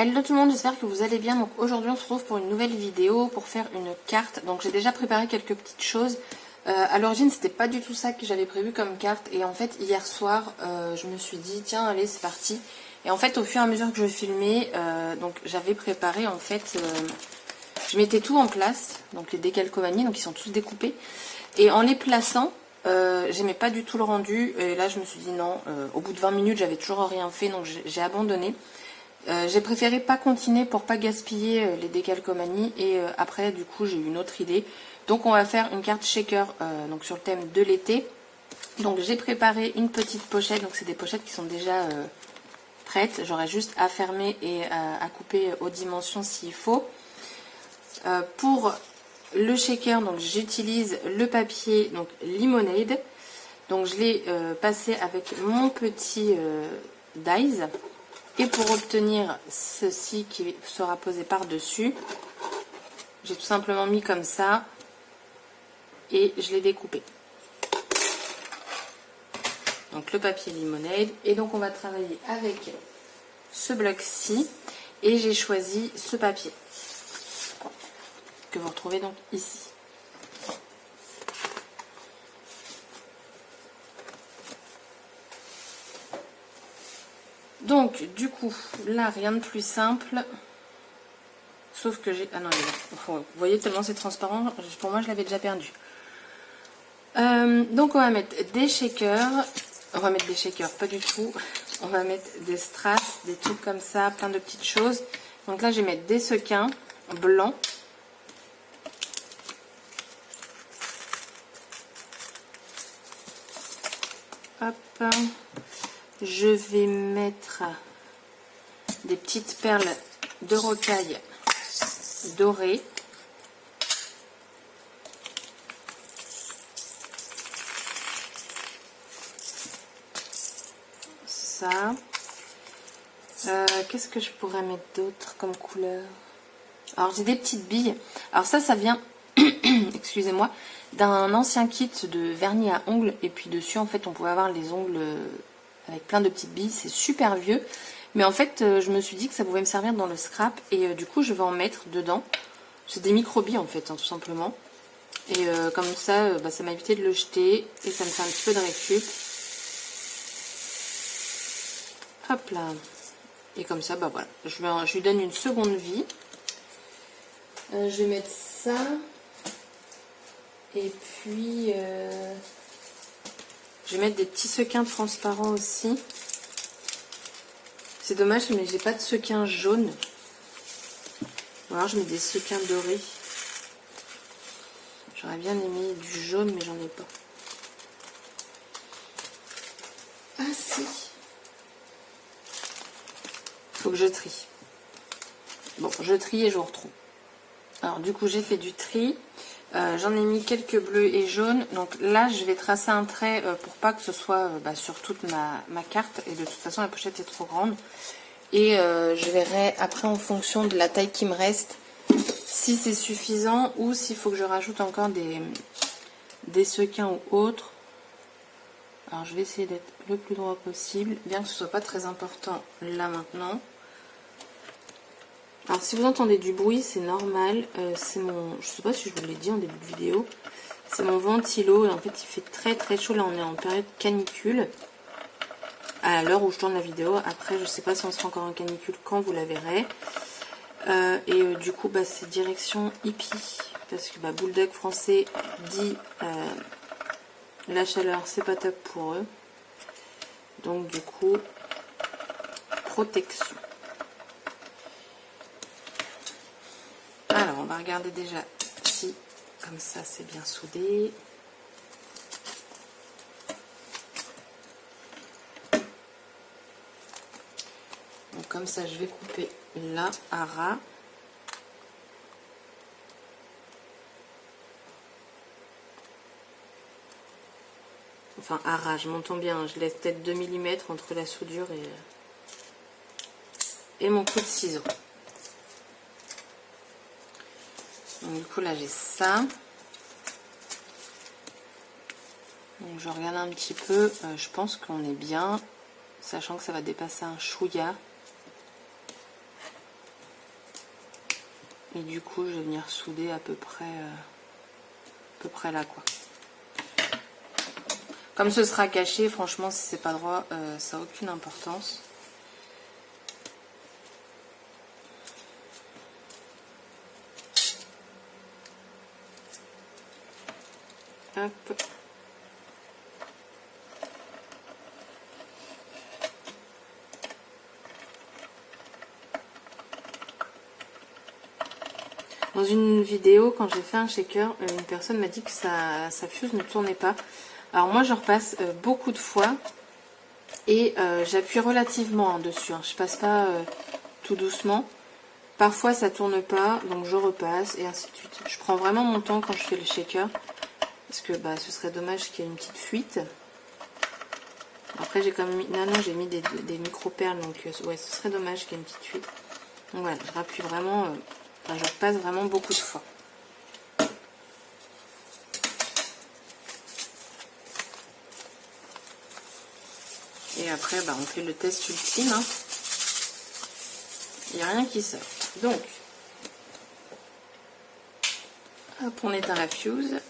Hello tout le monde, j'espère que vous allez bien. Donc aujourd'hui on se retrouve pour une nouvelle vidéo pour faire une carte. Donc j'ai déjà préparé quelques petites choses. À l'origine c'était pas du tout ça que j'avais prévu comme carte. Et en fait hier soir je me suis dit tiens allez c'est parti. Et en fait au fur et à mesure que je filmais, donc j'avais préparé en fait, je mettais tout en place. Donc les décalcomanies, donc ils sont tous découpés. Et en les plaçant, j'aimais pas du tout le rendu. Et là je me suis dit non, au bout de 20 minutes j'avais toujours rien fait donc j'ai abandonné. J'ai préféré pas continuer pour pas gaspiller les décalcomanies et après du coup j'ai eu une autre idée. Donc on va faire une carte shaker donc sur le thème de l'été. Donc j'ai préparé une petite pochette, donc c'est des pochettes qui sont déjà prêtes. J'aurai juste à fermer et à couper aux dimensions s'il faut. Pour le shaker, donc j'utilise le papier donc Lemonade. Donc je l'ai passé avec mon petit dies. Et pour obtenir ceci qui sera posé par-dessus, j'ai tout simplement mis comme ça et je l'ai découpé. Donc le papier Lemonade. Et donc on va travailler avec ce bloc-ci. Et j'ai choisi ce papier que vous retrouvez donc ici. Donc du coup là rien de plus simple, sauf que j'ai, ah non vous voyez tellement c'est transparent, pour moi je l'avais déjà perdu. Donc on va mettre des shakers, pas du tout, on va mettre des strass, des trucs comme ça, plein de petites choses. Donc là je vais mettre des sequins blancs. Hop. Je vais mettre des petites perles de rocaille dorées. Ça. Qu'est-ce que je pourrais mettre d'autre comme couleur? Alors j'ai des petites billes. Alors ça vient, excusez-moi, d'un ancien kit de vernis à ongles. Et puis dessus en fait on pouvait avoir les ongles avec plein de petites billes, c'est super vieux. Mais en fait, je me suis dit que ça pouvait me servir dans le scrap. Et du coup, je vais en mettre dedans. C'est des micro-billes en fait, hein, tout simplement. Et comme ça, ça m'a évité de le jeter. Et ça me fait un petit peu de récup. Hop là. Et comme ça, voilà. Je lui donne une seconde vie. Je vais mettre ça. Et puis, je vais mettre des petits sequins transparents aussi. C'est dommage, mais j'ai pas de sequins jaunes. Ou alors je mets des sequins dorés. J'aurais bien aimé du jaune, mais j'en ai pas. Ah si. Faut que je trie. Bon, je trie et je vous retrouve. Alors du coup, j'ai fait du tri. J'en ai mis quelques bleus et jaunes. Donc là, je vais tracer un trait pour pas que ce soit sur toute ma carte. Et de toute façon, la pochette est trop grande. Et je verrai après en fonction de la taille qui me reste si c'est suffisant ou s'il faut que je rajoute encore des sequins ou autres. Alors je vais essayer d'être le plus droit possible, bien que ce soit pas très important là maintenant. Alors si vous entendez du bruit, c'est normal. C'est mon, je sais pas si je vous l'ai dit en début de vidéo, c'est mon ventilo et en fait il fait très très chaud. Là on est en période canicule. À l'heure où je tourne la vidéo, après je sais pas si on sera encore en canicule quand vous la verrez. Du coup c'est direction hippie parce que Bulldog français dit la chaleur c'est pas top pour eux, donc du coup protection. Alors on va regarder déjà si comme ça c'est bien soudé. Donc comme ça je vais couper là à ras. Enfin à ras, je m'entends bien, je laisse peut-être 2 mm entre la soudure et mon coup de ciseau. Donc du coup là j'ai ça. Donc je regarde un petit peu, je pense qu'on est bien, sachant que ça va dépasser un chouïa. Et du coup, je vais venir souder à peu près là, quoi. Comme ce sera caché, franchement, si c'est pas droit, ça n'a aucune importance. Hop. Dans une vidéo, quand j'ai fait un shaker, une personne m'a dit que sa fuse ne tournait pas. Alors moi, je repasse beaucoup de fois et j'appuie relativement dessus. Hein. Je passe pas tout doucement. Parfois, ça tourne pas, donc je repasse et ainsi de suite. Je prends vraiment mon temps quand je fais le shaker parce que bah, ce serait dommage qu'il y ait une petite fuite. Après, j'ai quand même mis, non, j'ai mis des micro-perles, donc ouais, ce serait dommage qu'il y ait une petite fuite. Donc voilà, je rappuie vraiment, enfin, je repasse vraiment beaucoup de fois. Et après, bah, on fait le test ultime. Hein. Il n'y a rien qui sort. Donc, hop, on éteint la fuse.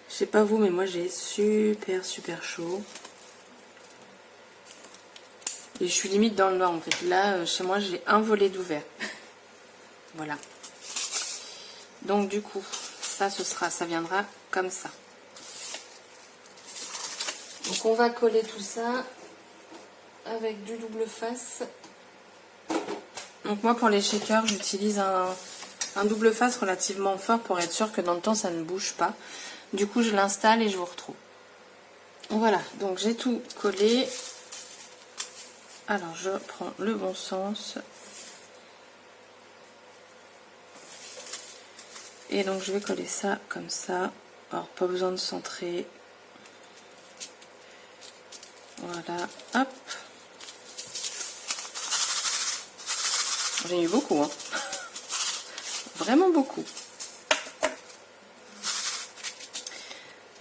Je sais pas vous, mais moi j'ai super chaud. Et je suis limite dans le noir en fait. Là, chez moi, j'ai un volet d'ouvert. Voilà. Donc du coup, ça viendra comme ça. Donc on va coller tout ça avec du double face. Donc moi pour les shakers, j'utilise un double face relativement fort pour être sûr que dans le temps ça ne bouge pas. Du coup, je l'installe et je vous retrouve. Voilà, donc j'ai tout collé. Alors je prends le bon sens. Et donc je vais coller ça comme ça. Alors pas besoin de centrer. Voilà, hop. J'ai eu beaucoup, hein. Vraiment beaucoup.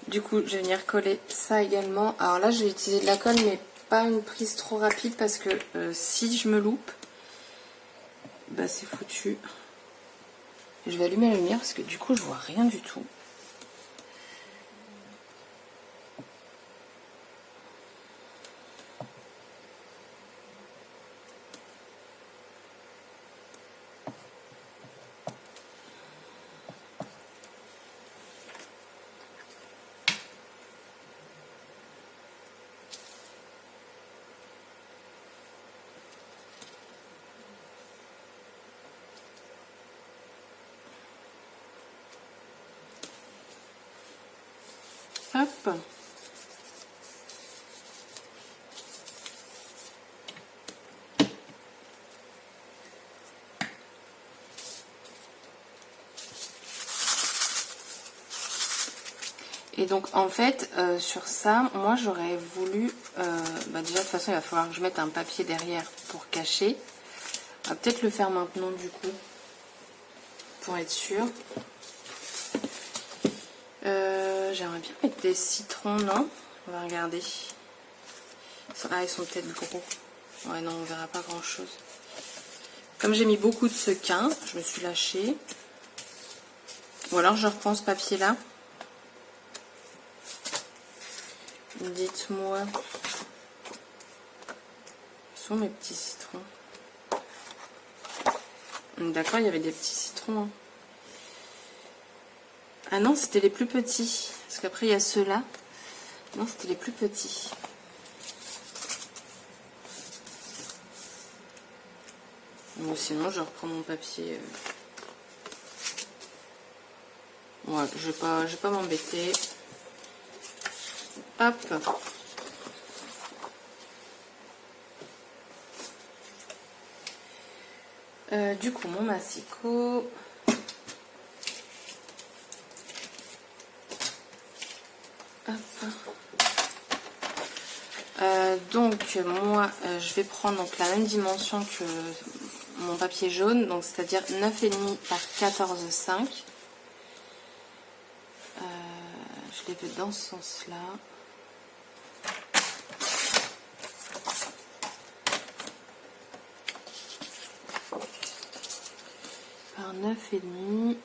Du coup, je vais venir coller ça également. Alors là, je vais utiliser de la colle, mais pas une prise trop rapide parce que si je me loupe, bah c'est foutu. Je vais allumer la lumière parce que du coup, je vois rien du tout. Hop. Et donc en fait sur ça, moi j'aurais voulu, bah déjà de toute façon il va falloir que je mette un papier derrière pour cacher. On va peut-être le faire maintenant du coup, pour être sûr. J'aimerais bien mettre des citrons, non? On va regarder. Ah, ils sont peut-être gros. Ouais, non, on verra pas grand-chose. Comme j'ai mis beaucoup de sequins, je me suis lâchée. Ou alors je reprends ce papier-là. Dites-moi. Où sont mes petits citrons? D'accord, il y avait des petits citrons. Hein. Ah non, c'était les plus petits. Parce qu'après, il y a ceux-là. Non, c'était les plus petits. Ou sinon, je reprends mon papier. Ouais, je vais pas m'embêter. Hop. Du coup, mon massicot. Donc moi je vais prendre donc la même dimension que mon papier jaune, donc c'est-à-dire 9,5 par 14,5. Je les veux dans ce sens-là. par 9,5.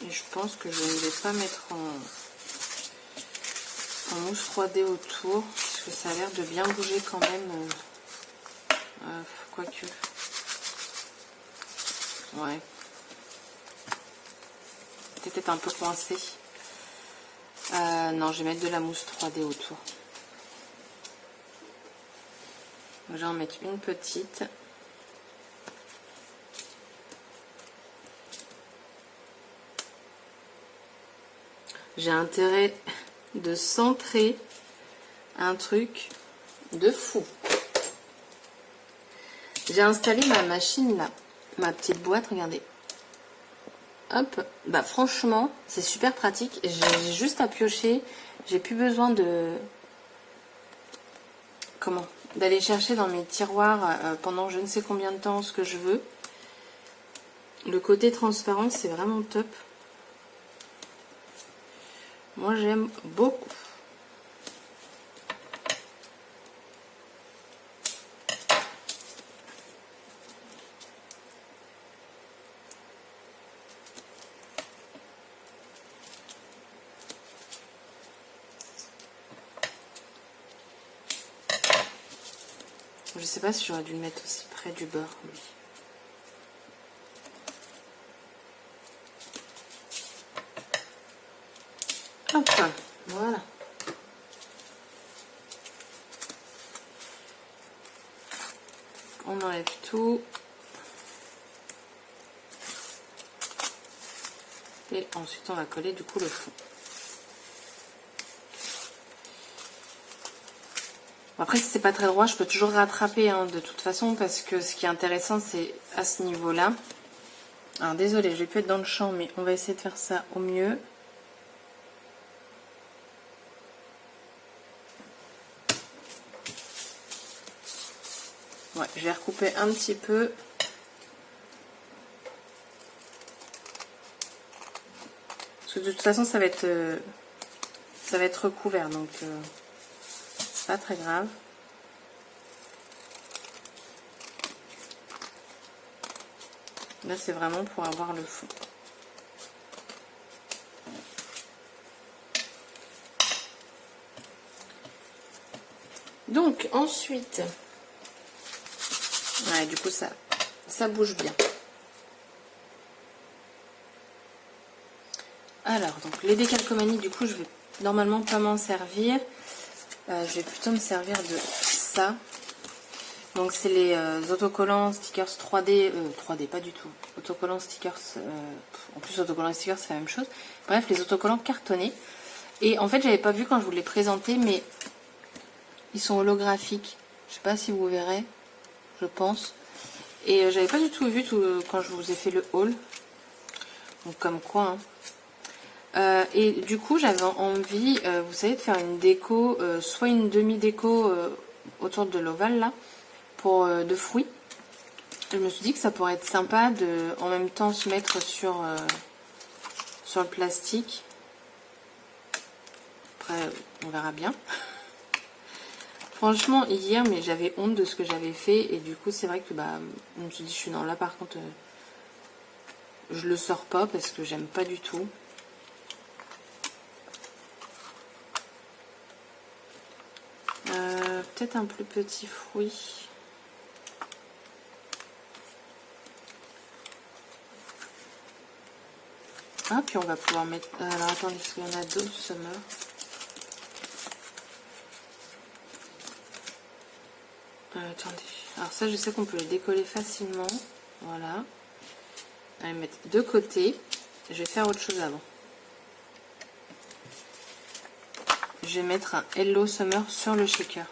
Et je pense que je ne vais pas mettre en mousse 3D autour, parce que ça a l'air de bien bouger quand même. Quoique. Ouais. Peut-être un peu coincé. Non, je vais mettre de la mousse 3D autour. Je vais en mettre une petite. J'ai intérêt de centrer un truc de fou. J'ai installé ma machine là, ma petite boîte, regardez. Hop, bah franchement, c'est super pratique. J'ai juste à piocher. J'ai plus besoin de... Comment? D'aller chercher dans mes tiroirs pendant je ne sais combien de temps ce que je veux. Le côté transparent, c'est vraiment top. Moi, j'aime beaucoup. Je sais pas si j'aurais dû le mettre aussi près du beurre. Oui. Hop, voilà. On enlève tout. Et ensuite, on va coller du coup le fond. Après, si c'est pas très droit, je peux toujours rattraper hein, de toute façon, parce que ce qui est intéressant, c'est à ce niveau-là. Alors, désolé, je vais plus être dans le champ, mais on va essayer de faire ça au mieux. Ouais, je vais recouper un petit peu. Parce que de toute façon, ça va être recouvert, donc c'est pas très grave. Là, c'est vraiment pour avoir le fond. Donc, ensuite... Ouais, du coup, ça bouge bien. Alors, donc les décalcomanies, du coup, je vais normalement pas m'en servir. Je vais plutôt me servir de ça. Donc, c'est les autocollants stickers 3D. 3D, pas du tout. Autocollants stickers. En plus, autocollants et stickers, c'est la même chose. Bref, les autocollants cartonnés. Et en fait, j'avais pas vu quand je vous les présentais, mais ils sont holographiques. Je sais pas si vous verrez. Je pense. Et j'avais pas du tout vu quand je vous ai fait le haul. Donc, comme quoi, hein. Et du coup, j'avais envie, vous savez, de faire une déco, soit une demi-déco autour de l'ovale, là, de fruits. Je me suis dit que ça pourrait être sympa de, en même temps, se mettre sur le plastique. Après, on verra bien. Franchement, hier, mais j'avais honte de ce que j'avais fait. Et du coup, c'est vrai que, bah, je me suis dit, je suis non, là, par contre, je le sors pas parce que j'aime pas du tout. Peut-être un plus petit fruit. Ah, puis on va pouvoir mettre... alors, attendez, parce qu'il y en a d'autres, Summer. Attendez. Alors ça, je sais qu'on peut les décoller facilement. Voilà. On va les mettre de côté. Je vais faire autre chose avant. Je vais mettre un Hello Summer sur le shaker.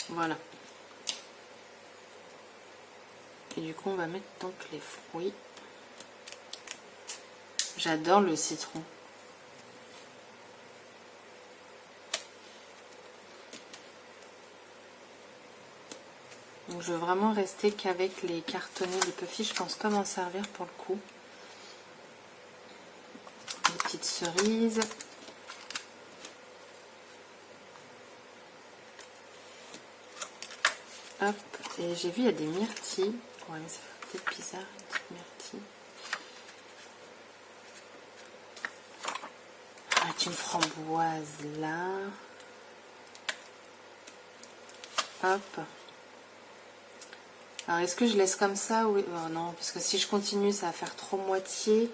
Voilà. Et du coup, on va mettre donc les fruits. J'adore le citron. Donc je veux vraiment rester qu'avec les cartonnés, les puffy. Je pense pas m'en servir pour le coup. Les petites cerises. Hop, et j'ai vu il y a des myrtilles. Ouais, mais ça fait peut-être bizarre, une petite myrtille. Une framboise là. Hop. Alors est-ce que je laisse comme ça ou... Oh non, parce que si je continue ça va faire trop moitié.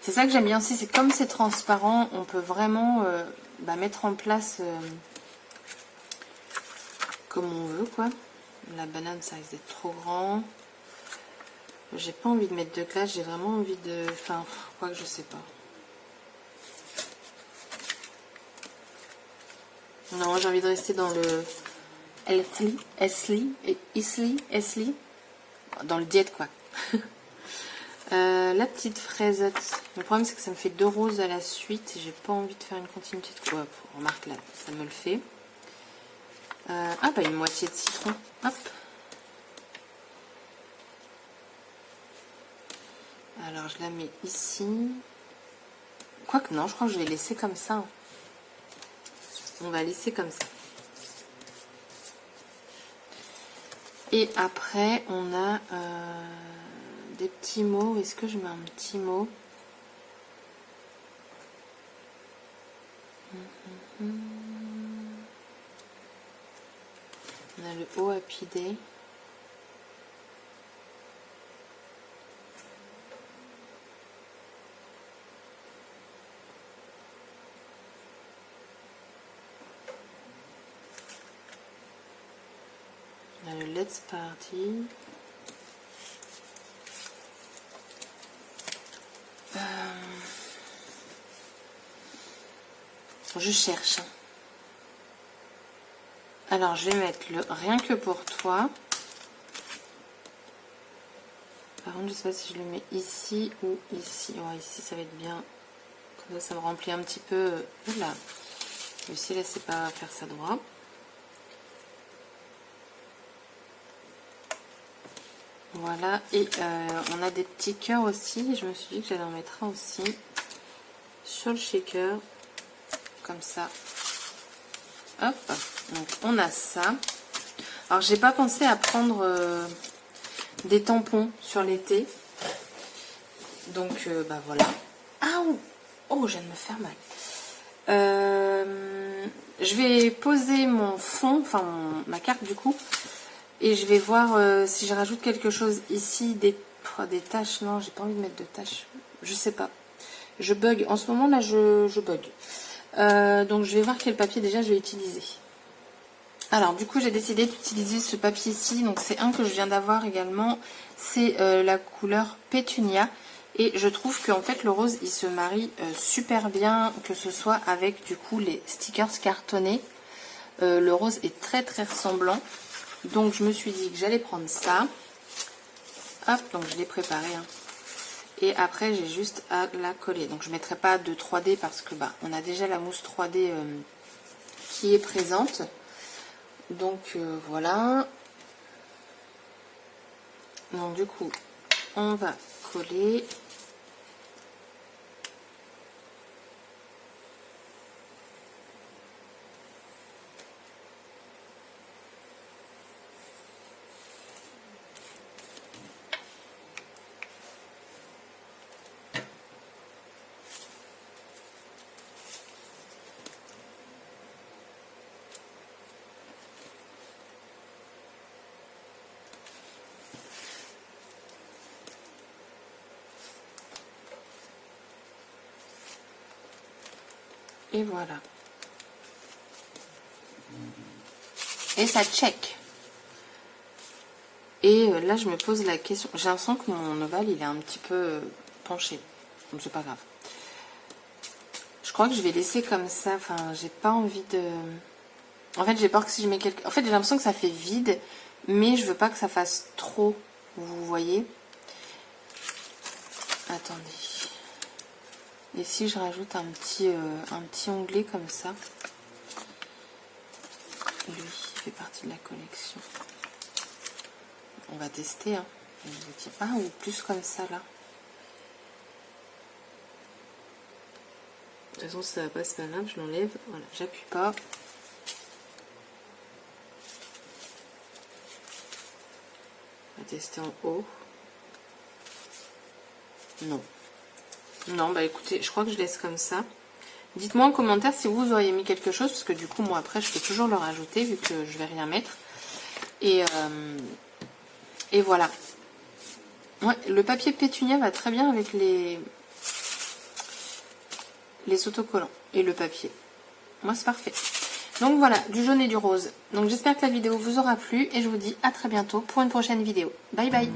C'est ça que j'aime bien aussi, c'est comme c'est transparent, on peut vraiment mettre en place comme on veut quoi. La banane ça risque d'être trop grand. J'ai pas envie de mettre de glace, j'ai vraiment envie de... Enfin, quoi que je sais pas. Non, j'ai envie de rester dans le Esli, dans le diète quoi. La petite fraisette. Le problème c'est que ça me fait 2 roses à la suite et j'ai pas envie de faire une continuité de quoi. Remarque là, ça me le fait. Ah bah une moitié de citron. Hop. Alors je la mets ici. Quoique non, je crois que je vais laisser comme ça. On va laisser comme ça. Et après, on a des petits mots. Est-ce que je mets un petit mot? On a le haut apidé. On a le Let's Party. Je cherche. Alors, je vais mettre le rien que pour toi. Par contre, je sais pas si je le mets ici ou ici. Ouais, ici, ça va être bien. Comme ça me remplit un petit peu. Oula. Aussi, laissez pas faire ça droit. Voilà. Et on a des petits cœurs aussi. Je me suis dit que j'allais en mettre un aussi. Sur le shaker. Comme ça. Hop. Donc, on a ça. Alors, j'ai pas pensé à prendre des tampons sur l'été. Donc, bah voilà. Ah, oh, je viens de me faire mal. Je vais poser mon fond, enfin ma carte du coup. Et je vais voir si je rajoute quelque chose ici. Des taches. Non, j'ai pas envie de mettre de taches. Je sais pas. Je bug. En ce moment là, je bug. Donc, je vais voir quel papier déjà je vais utiliser. Alors du coup j'ai décidé d'utiliser ce papier ci, donc c'est un que je viens d'avoir également, c'est la couleur Pétunia et je trouve qu'en fait le rose il se marie super bien, que ce soit avec du coup les stickers cartonnés. Le rose est très très ressemblant, donc je me suis dit que j'allais prendre ça. Hop, donc je l'ai préparé hein. Et après j'ai juste à la coller, donc je ne mettrai pas de 3D parce que bah on a déjà la mousse 3D qui est présente. Donc voilà. Donc du coup, on va coller. Et voilà. Et ça check. Et là, je me pose la question. J'ai l'impression que mon ovale, il est un petit peu penché. Donc, c'est pas grave. Je crois que je vais laisser comme ça. Enfin, j'ai pas envie de... En fait, j'ai peur que si je mets quelque... En fait, j'ai l'impression que ça fait vide. Mais je veux pas que ça fasse trop. Vous voyez? Attendez. Et si je rajoute un petit onglet comme ça. Lui, il fait partie de la collection. On va tester, hein. Je vous dis, ah, ou plus comme ça, là. De toute façon, ça va pas, c'est pas grave, je l'enlève. Voilà, j'appuie pas. On va tester en haut. Non. Non, bah écoutez, je crois que je laisse comme ça. Dites-moi en commentaire si vous auriez mis quelque chose, parce que du coup, moi, après, je peux toujours le rajouter, vu que je vais rien mettre. Et voilà. Ouais, le papier pétunia va très bien avec les autocollants et le papier. Moi, c'est parfait. Donc voilà, du jaune et du rose. Donc j'espère que la vidéo vous aura plu et je vous dis à très bientôt pour une prochaine vidéo. Bye bye.